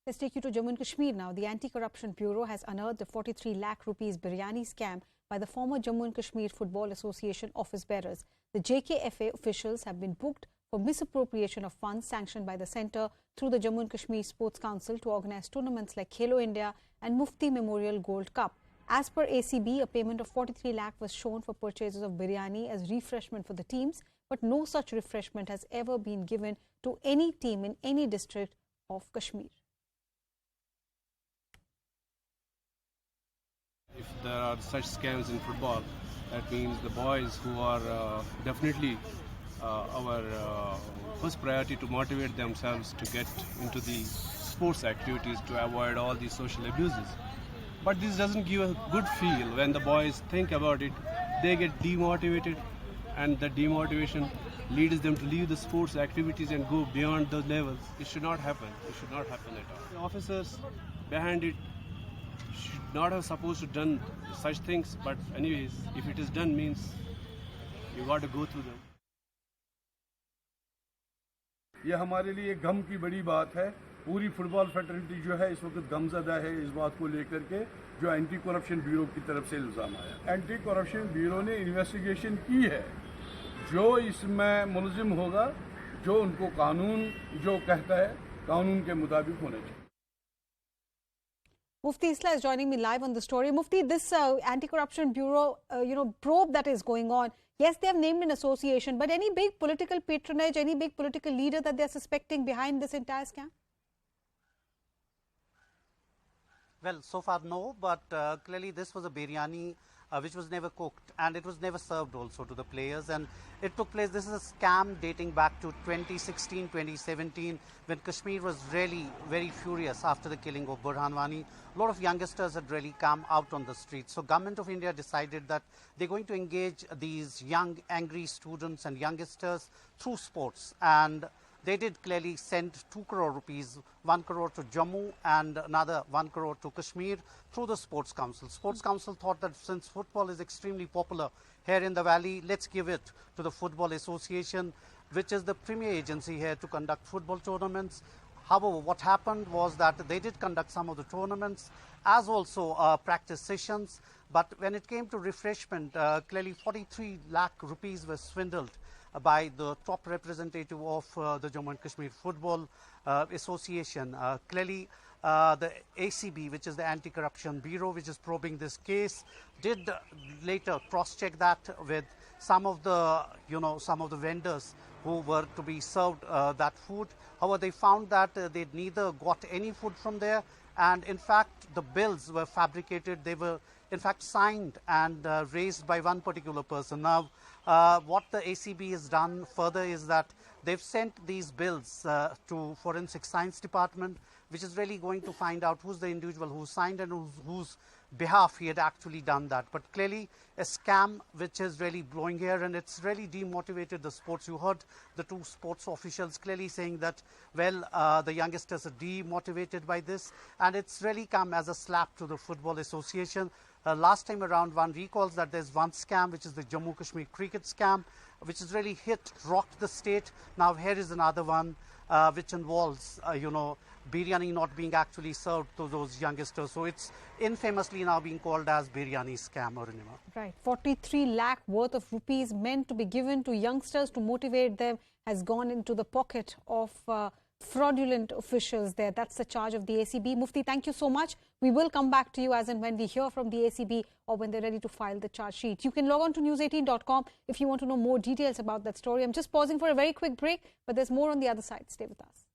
Let's take you to Jammu and Kashmir now. The Anti-Corruption Bureau has unearthed a 43 lakh rupees biryani scam by the former Jammu and Kashmir Football Association office bearers. The JKFA officials have been booked for misappropriation of funds sanctioned by the centre through the Jammu and Kashmir Sports Council to organise tournaments like Khelo India and Mufti Memorial Gold Cup. As per ACB, a payment of 43 lakh was shown for purchases of biryani as refreshment for the teams, but no such refreshment has ever been given to any team in any district of Kashmir. If there are such scams in football, that means the boys who are definitely our first priority to motivate themselves to get into the sports activities to avoid all these social abuses. But this doesn't give a good feel when the boys think about it. They get demotivated, and the demotivation leads them to leave the sports activities and go beyond those levels. It should not happen. It should not happen at all. The officers behind it should not have supposed to done such things, but anyways, if it is done means you got to go through them. ये हमारे लिए गम की बड़ी बात है। पूरी football फेडरेलिटी जो है इस वक्त गमज़दा है इस बात को लेकर के जो एंटी करप्शन ब्यूरो की तरफ से इल्ज़ाम आया। एंटी करप्शन ब्यूरो ने इन्वेस्टिगेशन की है। जो इसमें मुलजिम होगा, जो उनको कानून जो कहता है, कानून के मुताबिक होना चाहिए। Mufti Isla is joining me live on the story. Mufti, this Anti-Corruption Bureau, probe that is going on, yes, they have named an association, but any big political patronage, any big political leader that they are suspecting behind this entire scam? Well, so far no, but clearly this was a biryani which was never cooked, and it was never served also to the players, and it took place. This is a scam dating back to 2016, 2017, when Kashmir was really very furious after the killing of Burhanwani. A lot of youngsters had really come out on the streets. So Government of India decided that they're going to engage these young, angry students and youngsters through sports, and they did clearly send 2 crore rupees, 1 crore to Jammu and another 1 crore to Kashmir through the Sports Council. Sports Council thought that since football is extremely popular here in the valley, let's give it to the Football Association, which is the premier agency here to conduct football tournaments. However, what happened was that they did conduct some of the tournaments as also practice sessions, but when it came to refreshment, clearly 43 lakh rupees were swindled by the top representative of the Jammu and Kashmir Football Association. Clearly, the ACB, which is the Anti-Corruption Bureau, which is probing this case, did later cross-check that with some of the, some of the vendors who were to be served that food. However, they found that they neither got any food from there, and in fact, the bills were fabricated. They were in fact signed and raised by one particular person. Now, what the ACB has done further is that they've sent these bills to Forensic Science Department, which is really going to find out who's the individual who signed and whose behalf he had actually done that. But clearly a scam which is really blowing here, and it's really demotivated the sports. You heard the two sports officials clearly saying that, well, the youngsters are demotivated by this, and it's really come as a slap to the Football Association. Last time around, one recalls that there's one scam, which is the Jammu Kashmir cricket scam, which has really rocked the state. Now here is another one which involves, biryani not being actually served to those youngsters. So it's infamously now being called as biryani scam, Arunima. Right. 43 lakh worth of rupees meant to be given to youngsters to motivate them has gone into the pocket of fraudulent officials there. That's the charge of the ACB. Mufti, thank you so much. We will come back to you as and when we hear from the ACB or when they're ready to file the charge sheet. You can log on to news18.com if you want to know more details about that story. I'm just pausing for a very quick break, but there's more on the other side. Stay with us.